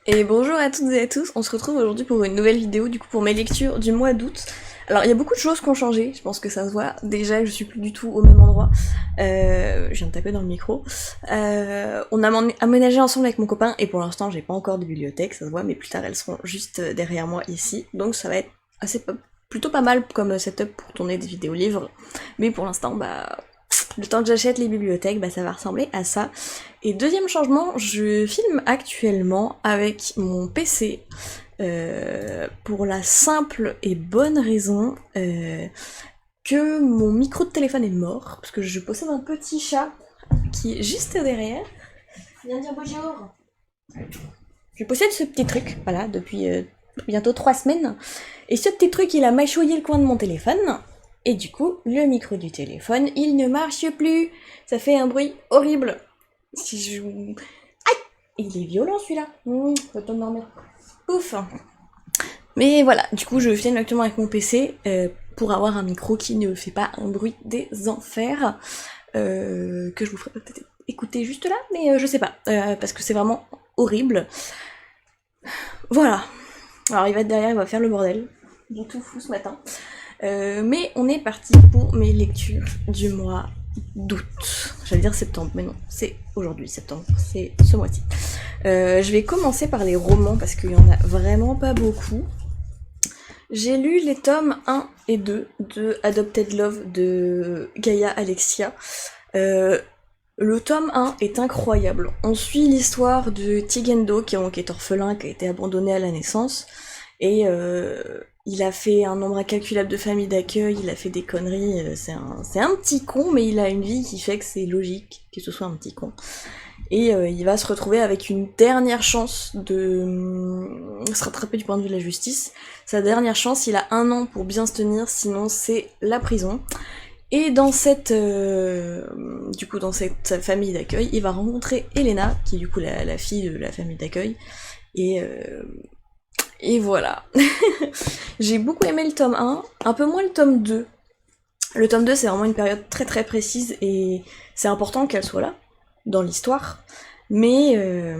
Et bonjour à toutes et à tous, on se retrouve aujourd'hui pour une nouvelle vidéo du coup pour mes lectures du mois d'août. Alors il y a beaucoup de choses qui ont changé, je pense que ça se voit. Déjà je suis plus du tout au même endroit, je viens de taper dans le micro. On a aménagé ensemble avec mon copain et pour l'instant j'ai pas encore de bibliothèque, ça se voit, mais plus tard elles seront juste derrière moi ici. Donc ça va être plutôt pas mal comme setup pour tourner des vidéos livres. Mais pour l'instant le temps que j'achète les bibliothèques, ça va ressembler à ça. Et deuxième changement, je filme actuellement avec mon PC pour la simple et bonne raison que mon micro de téléphone est mort, parce que je possède un petit chat qui est juste derrière. Viens dire bonjour. Je possède ce petit truc, voilà, depuis bientôt 3 semaines. Et ce petit truc, il a mâchouillé le coin de mon téléphone. Et du coup, le micro du téléphone, il ne marche plus. Ça fait un bruit horrible. Si je... Aïe! Il est violent celui-là. Faut t'endormir. Ouf. Mais voilà, du coup, je filme actuellement avec mon PC pour avoir un micro qui ne fait pas un bruit des enfers. Que je vous ferai peut-être écouter juste là, mais je sais pas. Parce que c'est vraiment horrible. Voilà. Alors il va être derrière, il va faire le bordel. Il est tout fou ce matin. Mais on est parti pour mes lectures du mois d'août. J'allais dire septembre, mais non, c'est aujourd'hui septembre, c'est ce mois-ci. Je vais commencer par les romans parce qu'il y en a vraiment pas beaucoup. J'ai lu les tomes 1 et 2 de Adopted Love de Gaia Alexia. Le tome 1 est incroyable. On suit l'histoire de Tigendo, qui est orphelin, qui a été abandonné à la naissance, et il a fait un nombre incalculable de familles d'accueil, il a fait des conneries, c'est un petit con, mais il a une vie qui fait que c'est logique que ce soit un petit con. Et il va se retrouver avec une dernière chance de se rattraper du point de vue de la justice. Sa dernière chance, il a 1 an pour bien se tenir, sinon c'est la prison. Et dans cette famille d'accueil, il va rencontrer Elena, qui est du coup la fille de la famille d'accueil. Et voilà. J'ai beaucoup aimé le tome 1, un peu moins le tome 2. Le tome 2, c'est vraiment une période très très précise et c'est important qu'elle soit là, dans l'histoire. Mais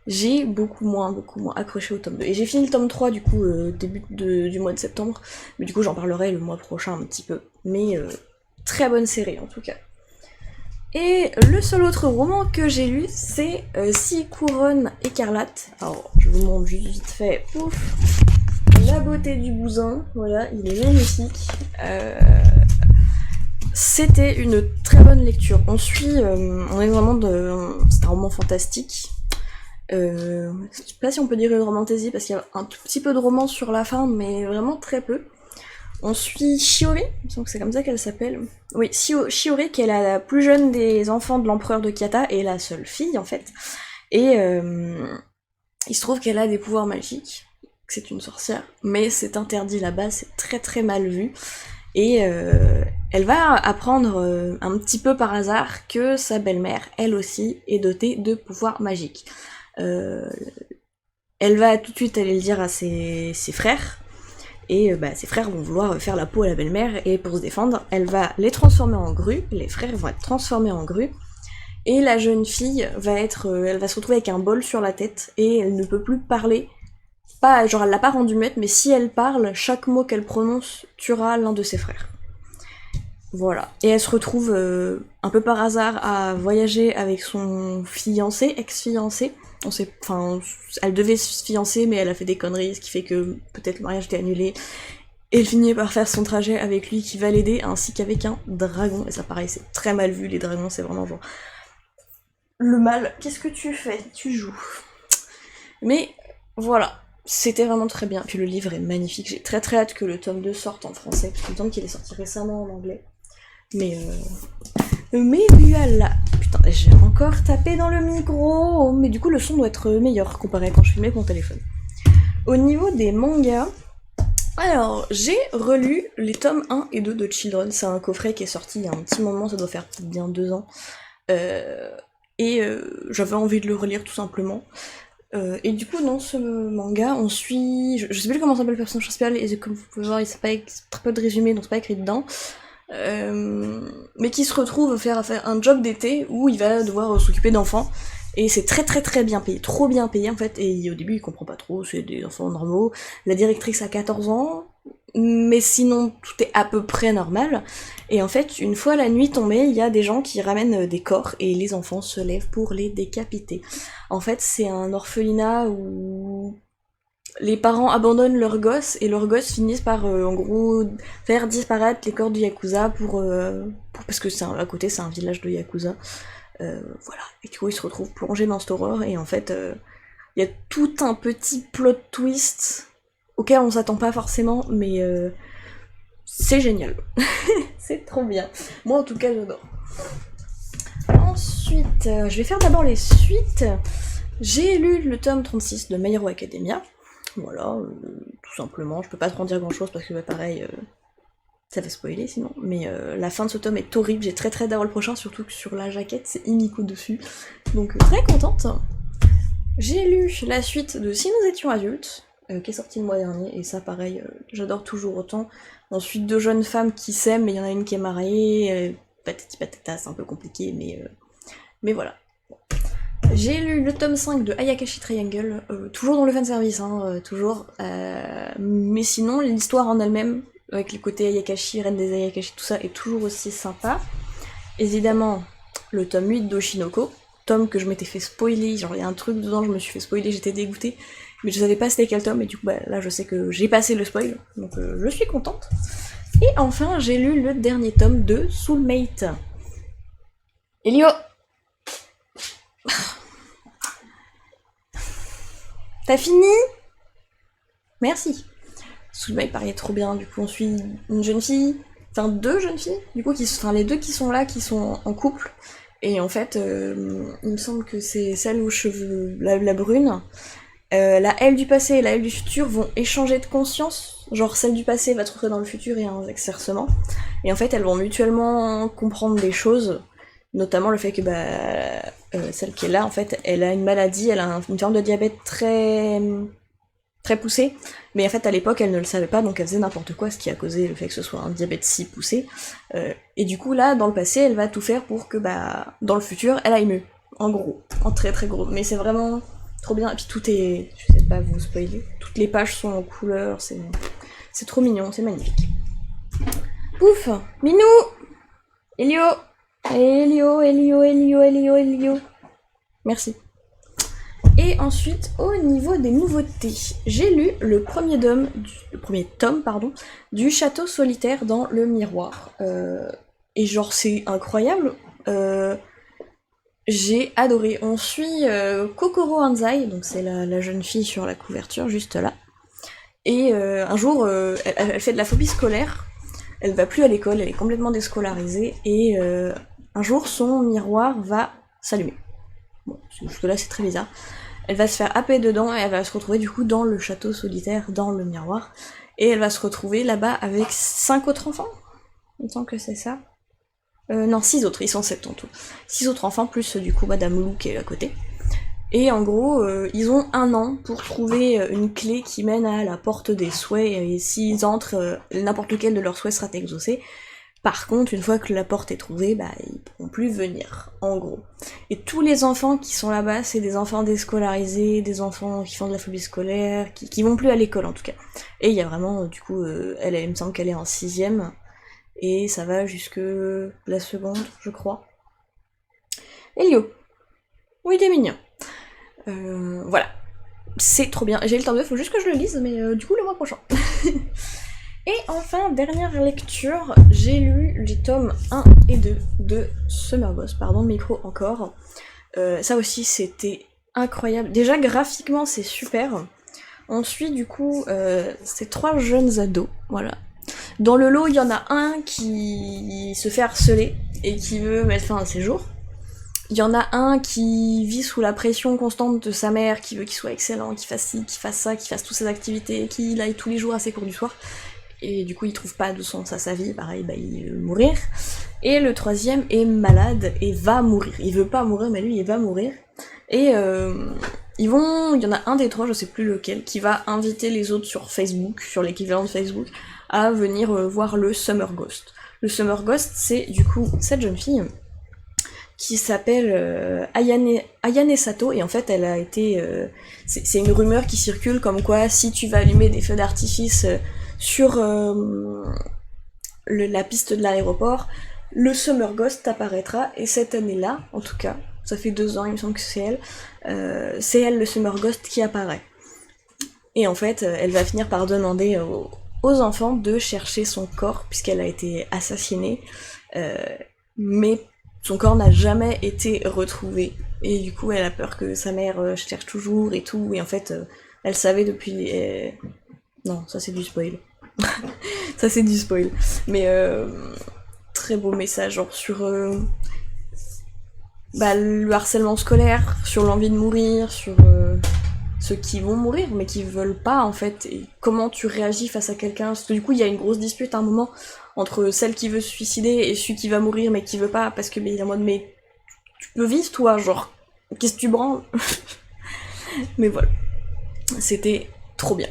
j'ai beaucoup moins accroché au tome 2. Et j'ai fini le tome 3 du coup début du mois de septembre. Mais du coup j'en parlerai le mois prochain un petit peu. Mais très bonne série en tout cas. Et le seul autre roman que j'ai lu, c'est Six couronnes écarlates. Alors, je vous montre juste vite fait, pouf, la beauté du bousin, voilà, il est magnifique. C'était une très bonne lecture. On est vraiment c'est un roman fantastique. Je sais pas si on peut dire une romantaisie, parce qu'il y a un tout petit peu de romance sur la fin, mais vraiment très peu. On suit Shiori, il me semble que c'est comme ça qu'elle s'appelle. Oui, Shiori, qui est la plus jeune des enfants de l'empereur de Kyata, et la seule fille en fait. Et il se trouve qu'elle a des pouvoirs magiques, que c'est une sorcière, mais c'est interdit là-bas, c'est très très mal vu. Et elle va apprendre un petit peu par hasard que sa belle-mère, elle aussi, est dotée de pouvoirs magiques. Elle va tout de suite aller le dire à ses frères, et ses frères vont vouloir faire la peau à la belle-mère, et pour se défendre, elle va les transformer en grues, les frères vont être transformés en grues, et la jeune fille elle va se retrouver avec un bol sur la tête, et elle ne peut plus parler. Pas, genre elle l'a pas rendue muette, mais si elle parle, chaque mot qu'elle prononce tuera l'un de ses frères. Voilà. Et elle se retrouve un peu par hasard à voyager avec son fiancé, ex-fiancé. Elle devait se fiancer, mais elle a fait des conneries, ce qui fait que peut-être le mariage était annulé. Et elle finit par faire son trajet avec lui qui va l'aider, ainsi qu'avec un dragon. Et ça, pareil, c'est très mal vu, les dragons, c'est vraiment genre... Le mal, qu'est-ce que tu fais? Tu joues. Mais voilà, c'était vraiment très bien. Puis le livre est magnifique, j'ai très très hâte que le tome 2 sorte en français, parce qu'il me semble qu'il est sorti récemment en anglais. Mais voilà. Putain, j'ai encore tapé dans le micro. Mais du coup, le son doit être meilleur comparé à quand je filmais avec mon téléphone. Au niveau des mangas, alors, j'ai relu les tomes 1 et 2 de Children. C'est un coffret qui est sorti il y a un petit moment, ça doit faire peut-être bien 2 ans. J'avais envie de le relire tout simplement. Et du coup, dans ce manga, on suit... Je sais plus comment s'appelle le personnage principal, et comme vous pouvez voir, il n'y a pas très peu de résumé, donc c'est pas écrit dedans. Mais qui se retrouve à faire un job d'été où il va devoir s'occuper d'enfants. Et c'est très très très bien payé, trop bien payé en fait, et au début il comprend pas trop, c'est des enfants normaux. La directrice a 14 ans, mais sinon tout est à peu près normal. Et en fait, une fois la nuit tombée, il y a des gens qui ramènent des corps, et les enfants se lèvent pour les décapiter. En fait, c'est un orphelinat où les parents abandonnent leurs gosses, et leurs gosses finissent par, en gros, faire disparaître les corps du Yakuza parce que à côté c'est un village de Yakuza. Voilà, et du coup ils se retrouvent plongés dans cette horreur, et en fait il y a tout un petit plot twist auquel on s'attend pas forcément, mais c'est génial. C'est trop bien. Moi en tout cas j'adore. Ensuite, je vais faire d'abord les suites. J'ai lu le tome 36 de My Hero Academia. Voilà, tout simplement. Je peux pas trop en dire grand chose parce que pareil, ça va spoiler sinon, mais la fin de ce tome est horrible, j'ai très très d'avoir le prochain, surtout que sur la jaquette c'est Himiko dessus, donc très contente. J'ai lu la suite de Si nous étions adultes, qui est sortie le mois dernier, et ça pareil, j'adore toujours autant. Ensuite, deux jeunes femmes qui s'aiment, mais il y en a une qui est mariée, patati patata, c'est un peu compliqué, mais voilà. J'ai lu le tome 5 de Ayakashi Triangle, toujours dans le fanservice, hein, toujours, mais sinon l'histoire en elle-même, avec le côté Ayakashi, Reine des Ayakashi, tout ça, est toujours aussi sympa. Évidemment, le tome 8 d'Oshinoko, tome que je m'étais fait spoiler, genre il y a un truc dedans, je me suis fait spoiler, j'étais dégoûtée, mais je savais pas c'était quel tome, et du coup bah, là je sais que j'ai passé le spoil, donc je suis contente. Et enfin, j'ai lu le dernier tome de Soulmate. Elio, t'as fini? Merci. Soulmate paraît trop bien, du coup on suit une jeune fille, enfin deux jeunes filles, du coup les deux qui sont là, qui sont en couple, et en fait il me semble que c'est celle aux cheveux, la brune, la elle du passé et la elle du futur vont échanger de conscience, genre celle du passé va se retrouver dans le futur et inversement, et en fait elles vont mutuellement comprendre des choses, notamment le fait que celle qui est là en fait elle a une maladie, elle a une forme de diabète très poussée, mais en fait à l'époque elle ne le savait pas, donc elle faisait n'importe quoi, ce qui a causé le fait que ce soit un diabète si poussé, et du coup là dans le passé elle va tout faire pour que dans le futur elle aille mieux, en gros, en très très gros, mais c'est vraiment trop bien, et puis tout est, je sais pas vous spoiler, toutes les pages sont en couleur, c'est trop mignon, c'est magnifique. Pouf, Minou, Elio, Elio, merci. Et ensuite, au niveau des nouveautés, j'ai lu le premier tome du Château solitaire dans le miroir. Et genre, c'est incroyable. J'ai adoré. On suit Kokoro Anzai, donc c'est la jeune fille sur la couverture, juste là. Et un jour, elle fait de la phobie scolaire. Elle va plus à l'école, elle est complètement déscolarisée. Et un jour, son miroir va s'allumer. Bon, jusque-là, c'est très bizarre. Elle va se faire happer dedans et elle va se retrouver du coup dans le château solitaire, dans le miroir. Et elle va se retrouver là-bas avec 5 autres enfants. Il me semble que c'est ça. Non, 6 autres, ils sont 7 en tout. 6 autres enfants, plus du coup Madame Lou qui est à côté. Et en gros, ils ont 1 an pour trouver une clé qui mène à la porte des souhaits, et s'ils entrent, n'importe lequel de leurs souhaits sera exaucé. Par contre, une fois que la porte est trouvée, ils pourront plus venir, en gros. Et tous les enfants qui sont là-bas, c'est des enfants déscolarisés, des enfants qui font de la phobie scolaire, qui vont plus à l'école en tout cas. Et il y a vraiment, du coup, il me semble qu'elle est en 6ème, et ça va jusque la seconde, je crois. Elio, oui, t'es mignon. Voilà. C'est trop bien. J'ai le temps de, faut juste que je le lise, mais du coup le mois prochain. Et enfin, dernière lecture, j'ai lu les tomes 1 et 2 de Summer Boss, pardon, le micro encore. Ça aussi, c'était incroyable. Déjà, graphiquement, c'est super. On suit, du coup, ces 3 jeunes ados, voilà. Dans le lot, il y en a un qui se fait harceler et qui veut mettre fin à ses jours. Il y en a un qui vit sous la pression constante de sa mère, qui veut qu'il soit excellent, qu'il fasse ci, qu'il fasse ça, qu'il fasse toutes ses activités, qu'il aille tous les jours à ses cours du soir. Et du coup il trouve pas de sens à sa vie, pareil, il veut mourir. Et le 3e est malade et va mourir. Il veut pas mourir, mais lui il va mourir. Et il y en a un des 3, je sais plus lequel, qui va inviter les autres sur Facebook, sur l'équivalent de Facebook, à venir voir le Summer Ghost. Le Summer Ghost, c'est du coup cette jeune fille qui s'appelle Ayane Sato, et en fait elle a été... c'est une rumeur qui circule comme quoi si tu vas allumer des feux d'artifice sur la piste de l'aéroport, le Summer Ghost apparaîtra, et cette année-là, en tout cas, ça fait 2 ans, il me semble que c'est elle le Summer Ghost qui apparaît. Et en fait, elle va finir par demander aux enfants de chercher son corps, puisqu'elle a été assassinée, mais son corps n'a jamais été retrouvé. Et du coup, elle a peur que sa mère cherche toujours et tout, et en fait, elle savait depuis... Non, ça c'est du spoil. Ça c'est du spoil. Mais très beau message, genre sur le harcèlement scolaire, sur l'envie de mourir, sur ceux qui vont mourir mais qui veulent pas en fait, et comment tu réagis face à quelqu'un, parce que du coup il y a une grosse dispute à un moment entre celle qui veut se suicider et celui qui va mourir mais qui veut pas, parce que il est en mode mais tu peux vivre toi, genre qu'est-ce que tu branles. Mais voilà, c'était trop bien.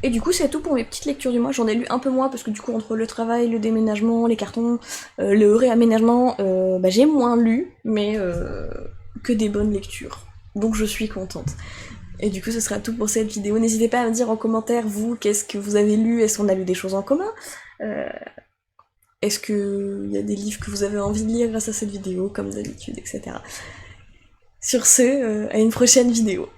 Et du coup c'est tout pour mes petites lectures du mois, j'en ai lu un peu moins parce que du coup entre le travail, le déménagement, les cartons, le réaménagement, j'ai moins lu, mais que des bonnes lectures. Donc je suis contente. Et du coup ce sera tout pour cette vidéo. N'hésitez pas à me dire en commentaire, vous, qu'est-ce que vous avez lu, est-ce qu'on a lu des choses en commun, est-ce qu'il y a des livres que vous avez envie de lire grâce à cette vidéo, comme d'habitude, etc. Sur ce, à une prochaine vidéo.